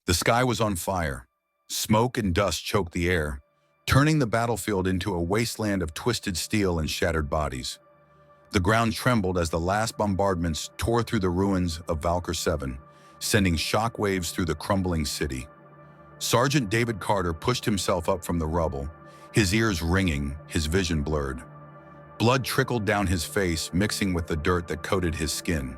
The sky was on fire. Smoke and dust choked the air, turning the battlefield into a wasteland of twisted steel and shattered bodies. The ground trembled as the last bombardments tore through the ruins of Valkyr 7, sending shockwaves through the crumbling city. Sergeant David Carter pushed himself up from the rubble, his ears ringing, his vision blurred. Blood trickled down his face, mixing with the dirt that coated his skin.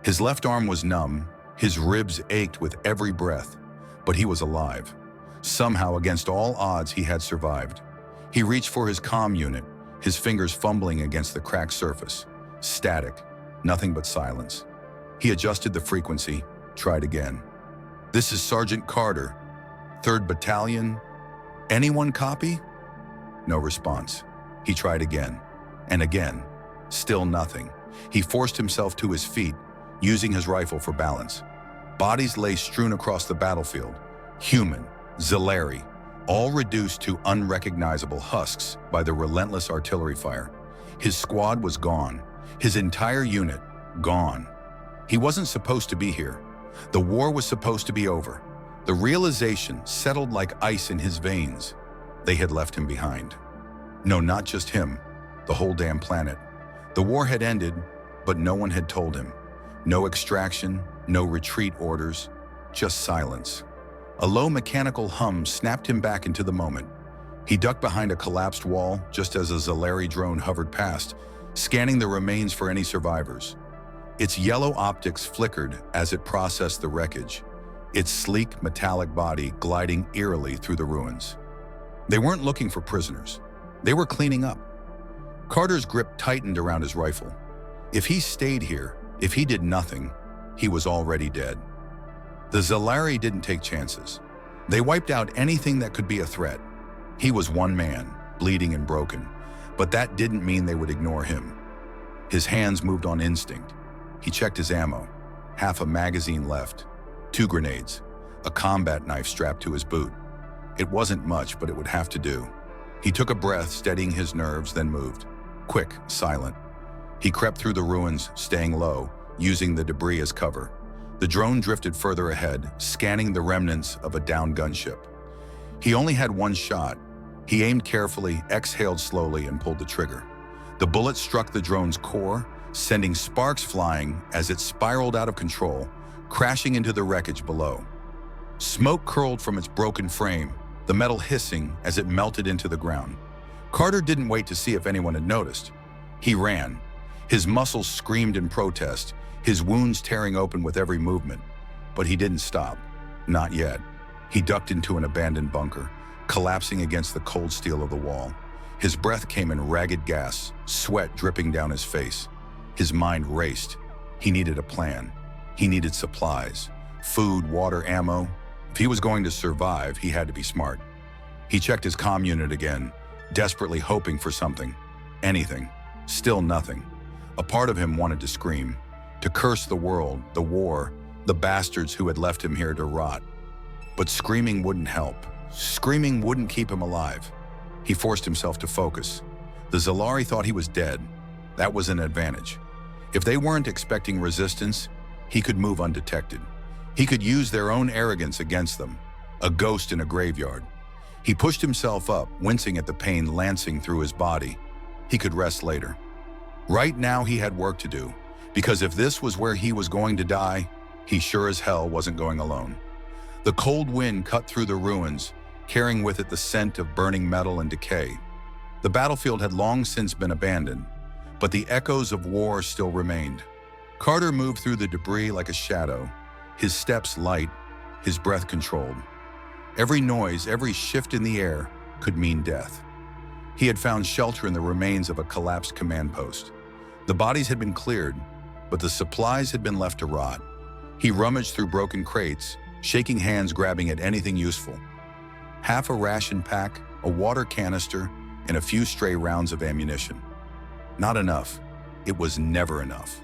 His left arm was numb, his ribs ached with every breath, but he was alive. Somehow, against all odds, he had survived. He reached for his comm unit, his fingers fumbling against the cracked surface. Static, nothing but silence. He adjusted the frequency, tried again. "This is Sergeant Carter, 3rd Battalion. Anyone copy?" No response. He tried again, and again. Still nothing. He forced himself to his feet, using his rifle for balance. Bodies lay strewn across the battlefield. Human, Zalari, all reduced to unrecognizable husks by the relentless artillery fire. His squad was gone. His entire unit, gone. He wasn't supposed to be here. The war was supposed to be over. The realization settled like ice in his veins. They had left him behind. No, not just him. The whole damn planet. The war had ended, but no one had told him. No extraction, no retreat orders, just silence. A low mechanical hum snapped him back into the moment. He ducked behind a collapsed wall just as a Zalari drone hovered past, scanning the remains for any survivors. Its yellow optics flickered as it processed the wreckage, its sleek metallic body gliding eerily through the ruins. They weren't looking for prisoners. They were cleaning up. Carter's grip tightened around his rifle. If he stayed here, if he did nothing, he was already dead. The Zalari didn't take chances. They wiped out anything that could be a threat. He was one man, bleeding and broken, but that didn't mean they would ignore him. His hands moved on instinct. He checked his ammo. Half a magazine left. 2 grenades. A combat knife strapped to his boot. It wasn't much, but it would have to do. He took a breath, steadying his nerves, then moved. Quick, silent. He crept through the ruins, staying low, using the debris as cover. The drone drifted further ahead, scanning the remnants of a downed gunship. He only had one shot. He aimed carefully, exhaled slowly, and pulled the trigger. The bullet struck the drone's core, sending sparks flying as it spiraled out of control, crashing into the wreckage below. Smoke curled from its broken frame, the metal hissing as it melted into the ground. Carter didn't wait to see if anyone had noticed. He ran. His muscles screamed in protest, his wounds tearing open with every movement. But he didn't stop. Not yet. He ducked into an abandoned bunker, collapsing against the cold steel of the wall. His breath came in ragged gasps, sweat dripping down his face. His mind raced. He needed a plan. He needed supplies. Food, water, ammo. If he was going to survive, he had to be smart. He checked his comm unit again, desperately hoping for something. Anything. Still nothing. A part of him wanted to scream, to curse the world, the war, the bastards who had left him here to rot. But screaming wouldn't help. Screaming wouldn't keep him alive. He forced himself to focus. The Zalari thought he was dead. That was an advantage. If they weren't expecting resistance, he could move undetected. He could use their own arrogance against them, a ghost in a graveyard. He pushed himself up, wincing at the pain lancing through his body. He could rest later. Right now he had work to do, because if this was where he was going to die, he sure as hell wasn't going alone. The cold wind cut through the ruins, carrying with it the scent of burning metal and decay. The battlefield had long since been abandoned, but the echoes of war still remained. Carter moved through the debris like a shadow, his steps light, his breath controlled. Every noise, every shift in the air could mean death. He had found shelter in the remains of a collapsed command post. The bodies had been cleared, but the supplies had been left to rot. He rummaged through broken crates, shaking hands grabbing at anything useful. Half a ration pack, a water canister, and a few stray rounds of ammunition. Not enough. It was never enough.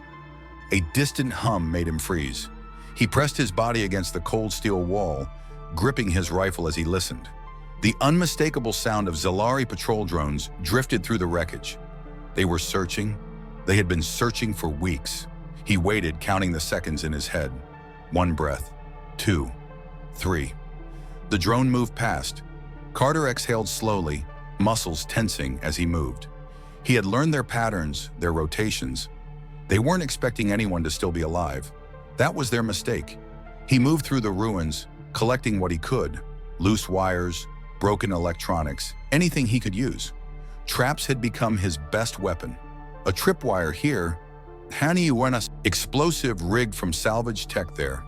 A distant hum made him freeze. He pressed his body against the cold steel wall, gripping his rifle as he listened. The unmistakable sound of Zalari patrol drones drifted through the wreckage. They were searching. They had been searching for weeks. He waited, counting the seconds in his head. 1 breath, 2, 3. The drone moved past. Carter exhaled slowly, muscles tensing as he moved. He had learned their patterns, their rotations. They weren't expecting anyone to still be alive. That was their mistake. He moved through the ruins, collecting what he could: loose wires, broken electronics, anything he could use. Traps had become his best weapon. A tripwire here, Hani explosive rigged from salvage tech there.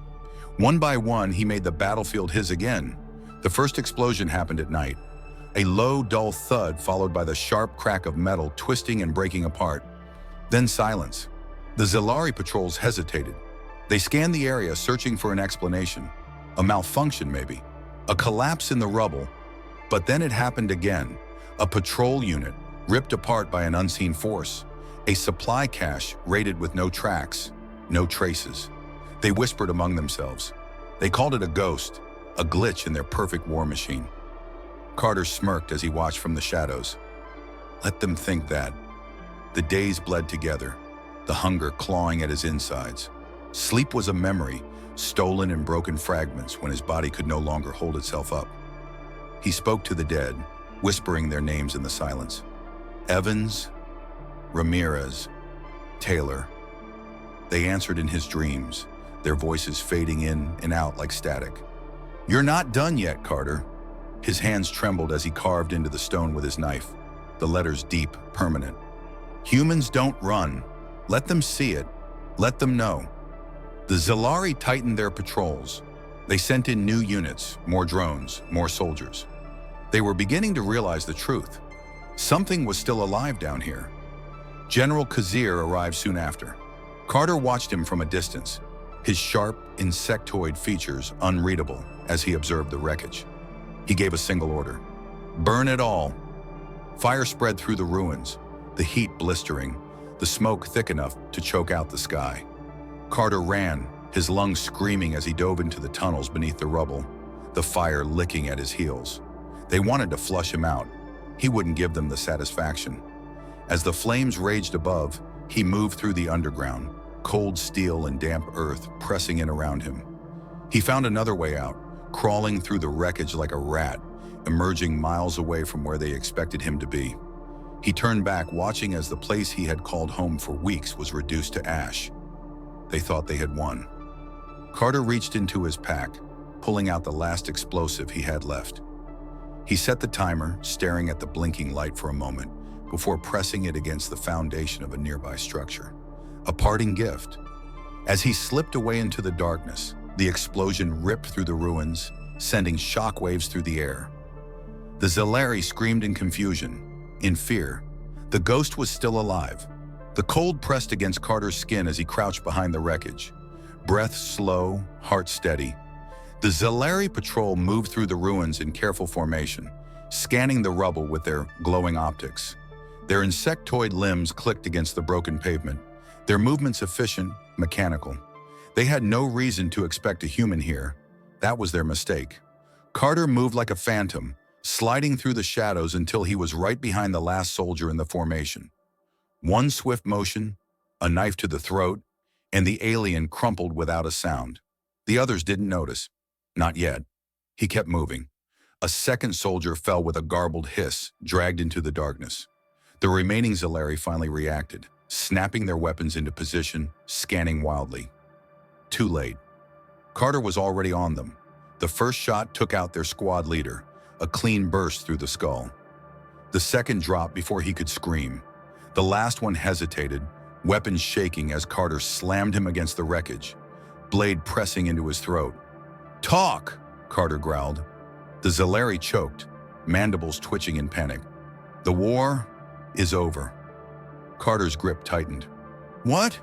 One by one, he made the battlefield his again. The first explosion happened at night. A low, dull thud followed by the sharp crack of metal twisting and breaking apart. Then silence. The Zalari patrols hesitated. They scanned the area, searching for an explanation. A malfunction, maybe. A collapse in the rubble. But then it happened again. A patrol unit, ripped apart by an unseen force. A supply cache raided with no tracks, no traces. They whispered among themselves. They called it a ghost, a glitch in their perfect war machine. Carter smirked as he watched from the shadows. Let them think that. The days bled together, the hunger clawing at his insides. Sleep was a memory, stolen in broken fragments when his body could no longer hold itself up. He spoke to the dead, whispering their names in the silence. Evans, Ramirez, Taylor. They answered in his dreams, their voices fading in and out like static. You're not done yet, Carter. His hands trembled as he carved into the stone with his knife, the letters deep, permanent. Humans don't run. Let them see it. Let them know. The Zalari tightened their patrols. They sent in new units, more drones, more soldiers. They were beginning to realize the truth. Something was still alive down here. General Kazir arrived soon after. Carter watched him from a distance, his sharp, insectoid features unreadable as he observed the wreckage. He gave a single order. Burn it all. Fire spread through the ruins, the heat blistering, the smoke thick enough to choke out the sky. Carter ran, his lungs screaming as he dove into the tunnels beneath the rubble, the fire licking at his heels. They wanted to flush him out. He wouldn't give them the satisfaction. As the flames raged above, he moved through the underground, cold steel and damp earth pressing in around him. He found another way out, crawling through the wreckage like a rat, emerging miles away from where they expected him to be. He turned back, watching as the place he had called home for weeks was reduced to ash. They thought they had won. Carter reached into his pack, pulling out the last explosive he had left. He set the timer, staring at the blinking light for a moment, before pressing it against the foundation of a nearby structure. A parting gift. As he slipped away into the darkness, the explosion ripped through the ruins, sending shockwaves through the air. The Zalari screamed in confusion, in fear. The ghost was still alive. The cold pressed against Carter's skin as he crouched behind the wreckage. Breath slow, heart steady. The Zalari patrol moved through the ruins in careful formation, scanning the rubble with their glowing optics. Their insectoid limbs clicked against the broken pavement, their movements efficient, mechanical. They had no reason to expect a human here. That was their mistake. Carter moved like a phantom, sliding through the shadows until he was right behind the last soldier in the formation. One swift motion, a knife to the throat, and the alien crumpled without a sound. The others didn't notice. Not yet. He kept moving. A second soldier fell with a garbled hiss, dragged into the darkness. The remaining Zalari finally reacted, snapping their weapons into position, scanning wildly. Too late. Carter was already on them. The first shot took out their squad leader, a clean burst through the skull. The second dropped before he could scream. The last one hesitated, weapons shaking as Carter slammed him against the wreckage, blade pressing into his throat. "Talk!" Carter growled. The Zalari choked, mandibles twitching in panic. "The war is over." Carter's grip tightened. "What?"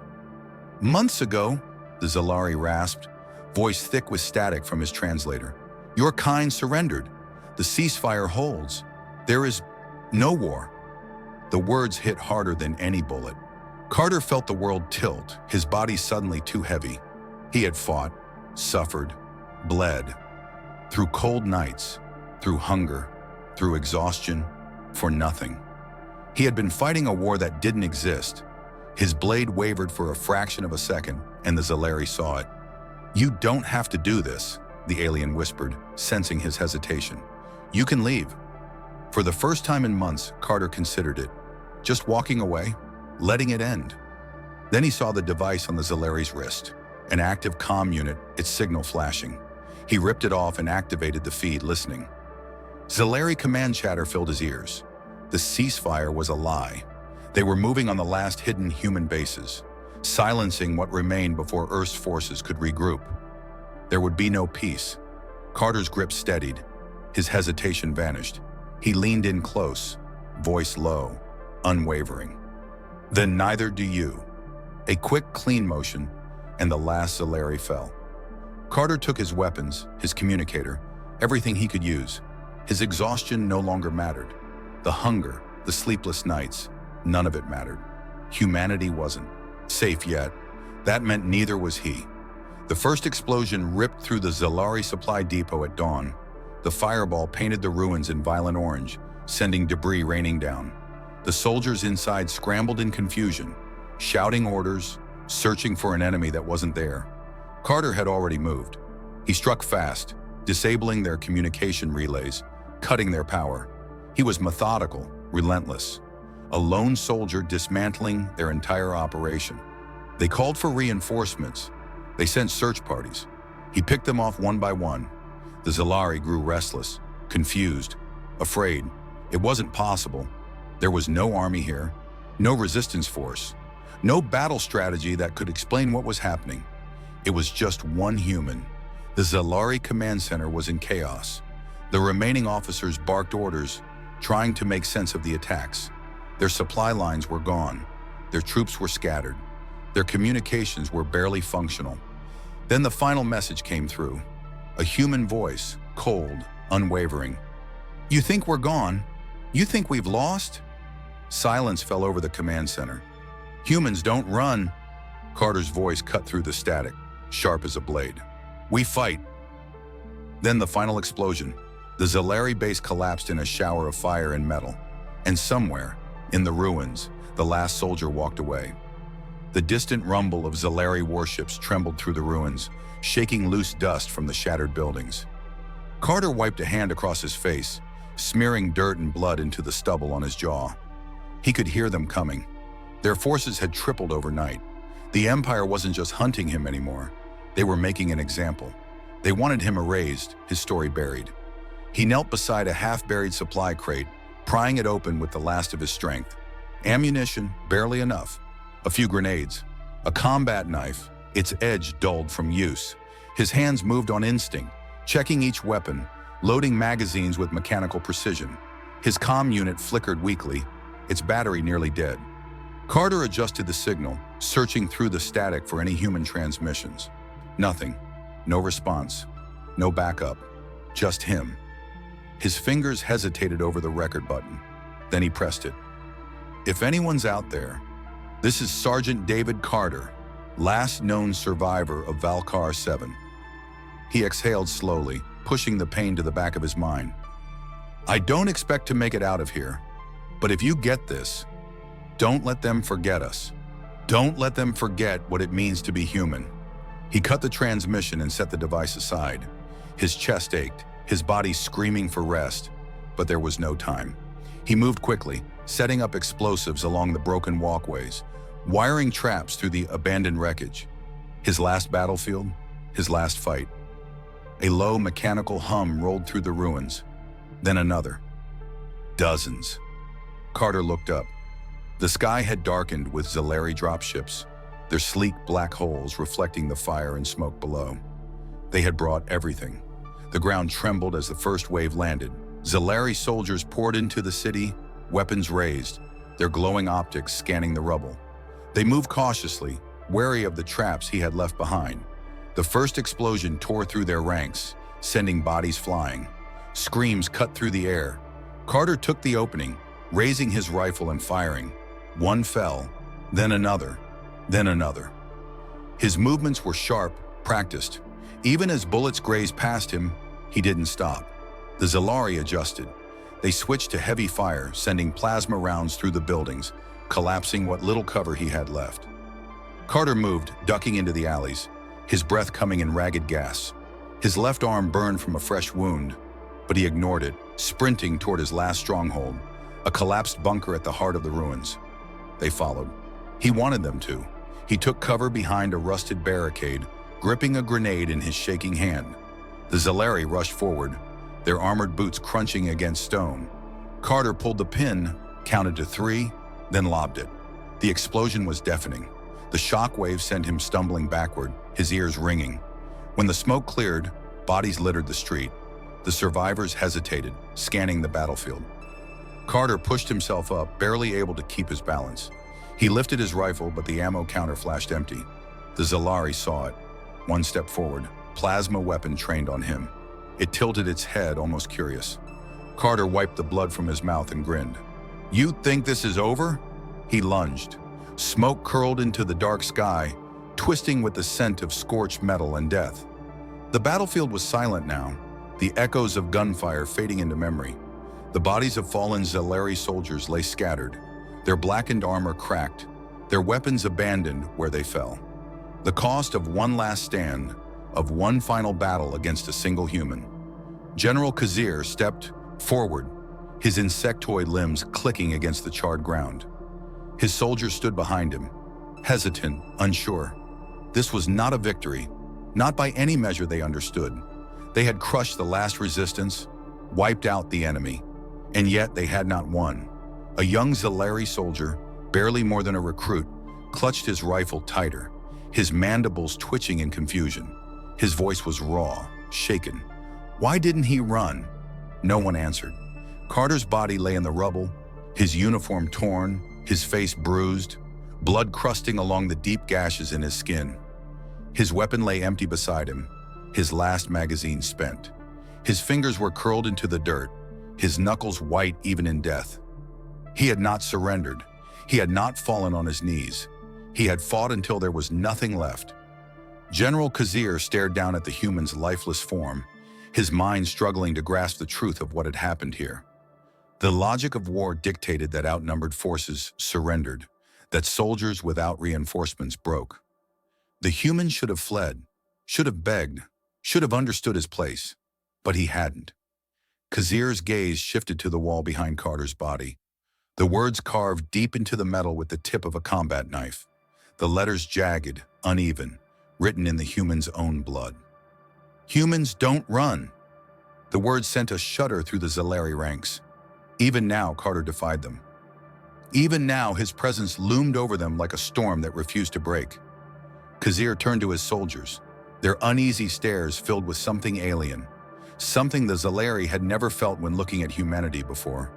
"Months ago," the Zalari rasped, voice thick with static from his translator. "Your kind surrendered. The ceasefire holds. There is no war." The words hit harder than any bullet. Carter felt the world tilt, his body suddenly too heavy. He had fought, suffered, bled. Through cold nights, through hunger, through exhaustion, for nothing. He had been fighting a war that didn't exist. His blade wavered for a fraction of a second, and the Zalari saw it. "You don't have to do this," the alien whispered, sensing his hesitation. "You can leave." For the first time in months, Carter considered it. Just walking away, letting it end. Then he saw the device on the Zalari's wrist, an active comm unit, its signal flashing. He ripped it off and activated the feed, listening. Zalari command chatter filled his ears. The ceasefire was a lie. They were moving on the last hidden human bases, silencing what remained before Earth's forces could regroup. There would be no peace. Carter's grip steadied. His hesitation vanished. He leaned in close, voice low, unwavering. "Then neither do you." A quick, clean motion, and the last Zalari fell. Carter took his weapons, his communicator, everything he could use. His exhaustion no longer mattered. The hunger, the sleepless nights, none of it mattered. Humanity wasn't safe yet. That meant neither was he. The first explosion ripped through the Zalari supply depot at dawn. The fireball painted the ruins in violent orange, sending debris raining down. The soldiers inside scrambled in confusion, shouting orders, searching for an enemy that wasn't there. Carter had already moved. He struck fast, disabling their communication relays, cutting their power. He was methodical, relentless. A lone soldier dismantling their entire operation. They called for reinforcements. They sent search parties. He picked them off one by one. The Zalari grew restless, confused, afraid. It wasn't possible. There was no army here, no resistance force, no battle strategy that could explain what was happening. It was just one human. The Zalari command center was in chaos. The remaining officers barked orders, trying to make sense of the attacks. Their supply lines were gone. Their troops were scattered. Their communications were barely functional. Then the final message came through. A human voice, cold, unwavering. "You think we're gone? You think we've lost?" Silence fell over the command center. "Humans don't run." Carter's voice cut through the static, sharp as a blade. "We fight." Then the final explosion. The Zalari base collapsed in a shower of fire and metal. And somewhere, in the ruins, the last soldier walked away. The distant rumble of Zalari warships trembled through the ruins, shaking loose dust from the shattered buildings. Carter wiped a hand across his face, smearing dirt and blood into the stubble on his jaw. He could hear them coming. Their forces had tripled overnight. The Empire wasn't just hunting him anymore. They were making an example. They wanted him erased, his story buried. He knelt beside a half-buried supply crate, prying it open with the last of his strength. Ammunition, barely enough. A few grenades. A combat knife, its edge dulled from use. His hands moved on instinct, checking each weapon, loading magazines with mechanical precision. His comm unit flickered weakly, its battery nearly dead. Carter adjusted the signal, searching through the static for any human transmissions. Nothing. No response. No backup. Just him. His fingers hesitated over the record button. Then he pressed it. "If anyone's out there, this is Sergeant David Carter, last known survivor of Valkar 7. He exhaled slowly, pushing the pain to the back of his mind. "I don't expect to make it out of here, but if you get this, don't let them forget us. Don't let them forget what it means to be human." He cut the transmission and set the device aside. His chest ached, his body screaming for rest, but there was no time. He moved quickly, setting up explosives along the broken walkways, wiring traps through the abandoned wreckage. His last battlefield, his last fight. A low mechanical hum rolled through the ruins, then another. Dozens. Carter looked up. The sky had darkened with Zalari dropships, their sleek black holes reflecting the fire and smoke below. They had brought everything. The ground trembled as the first wave landed. Zalari soldiers poured into the city, weapons raised, their glowing optics scanning the rubble. They moved cautiously, wary of the traps he had left behind. The first explosion tore through their ranks, sending bodies flying. Screams cut through the air. Carter took the opening, raising his rifle and firing. One fell, then another, then another. His movements were sharp, practiced. Even as bullets grazed past him, he didn't stop. The Zalari adjusted. They switched to heavy fire, sending plasma rounds through the buildings, collapsing what little cover he had left. Carter moved, ducking into the alleys, his breath coming in ragged gasps. His left arm burned from a fresh wound, but he ignored it, sprinting toward his last stronghold, a collapsed bunker at the heart of the ruins. They followed. He wanted them to. He took cover behind a rusted barricade, gripping a grenade in his shaking hand. The Zalari rushed forward, their armored boots crunching against stone. Carter pulled the pin, counted to 3, then lobbed it. The explosion was deafening. The shock wave sent him stumbling backward, his ears ringing. When the smoke cleared, bodies littered the street. The survivors hesitated, scanning the battlefield. Carter pushed himself up, barely able to keep his balance. He lifted his rifle, but the ammo counter flashed empty. The Zalari saw it. One step forward, plasma weapon trained on him. It tilted its head, almost curious. Carter wiped the blood from his mouth and grinned. "You think this is over?" He lunged. Smoke curled into the dark sky, twisting with the scent of scorched metal and death. The battlefield was silent now, the echoes of gunfire fading into memory. The bodies of fallen Zalari soldiers lay scattered, their blackened armor cracked, their weapons abandoned where they fell. The cost of one last stand, of one final battle against a single human. General Khazir stepped forward, his insectoid limbs clicking against the charred ground. His soldiers stood behind him, hesitant, unsure. This was not a victory, not by any measure they understood. They had crushed the last resistance, wiped out the enemy, and yet they had not won. A young Zalari soldier, barely more than a recruit, clutched his rifle tighter, his mandibles twitching in confusion. His voice was raw, shaken. Why didn't he run? No one answered. Carter's body lay in the rubble, his uniform torn, his face bruised, blood crusting along the deep gashes in his skin. His weapon lay empty beside him, his last magazine spent. His fingers were curled into the dirt, his knuckles white even in death. He had not surrendered. He had not fallen on his knees. He had fought until there was nothing left. General Khazir stared down at the human's lifeless form, his mind struggling to grasp the truth of what had happened here. The logic of war dictated that outnumbered forces surrendered, that soldiers without reinforcements broke. The human should have fled, should have begged, should have understood his place, but he hadn't. Khazir's gaze shifted to the wall behind Carter's body, the words carved deep into the metal with the tip of a combat knife, the letters jagged, uneven, written in the human's own blood. "Humans don't run." The words sent a shudder through the Zalari ranks. Even now, Carter defied them. Even now, his presence loomed over them like a storm that refused to break. Khazir turned to his soldiers, their uneasy stares filled with something alien, something the Zalari had never felt when looking at humanity before.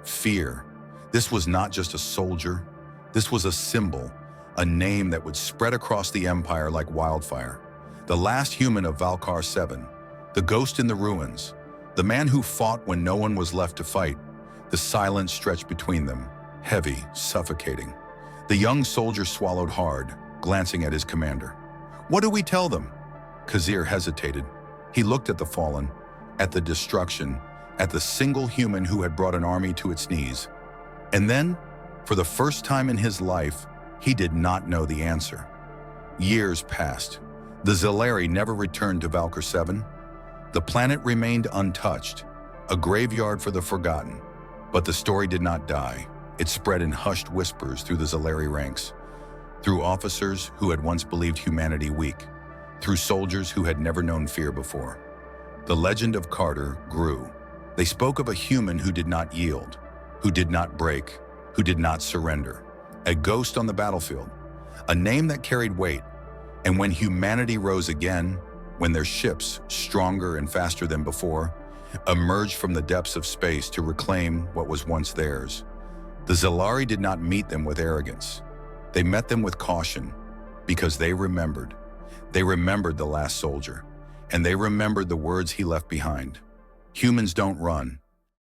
Fear. This was not just a soldier. This was a symbol, a name that would spread across the empire like wildfire. The last human of Valkar 7, the ghost in the ruins, the man who fought when no one was left to fight. The silence stretched between them, heavy, suffocating. The young soldier swallowed hard, glancing at his commander. "What do we tell them?" Khazir hesitated. He looked at the fallen, at the destruction, at the single human who had brought an army to its knees. And then, for the first time in his life, he did not know the answer. Years passed. The Zalari never returned to Valkar 7. The planet remained untouched, a graveyard for the forgotten. But the story did not die. It spread in hushed whispers through the Zalari ranks, through officers who had once believed humanity weak, through soldiers who had never known fear before. The legend of Carter grew. They spoke of a human who did not yield, who did not break, who did not surrender. A ghost on the battlefield, a name that carried weight. And when humanity rose again, when their ships, stronger and faster than before, emerged from the depths of space to reclaim what was once theirs, the Zalari did not meet them with arrogance. They met them with caution, because they remembered. They remembered the last soldier, and they remembered the words he left behind. Humans don't run.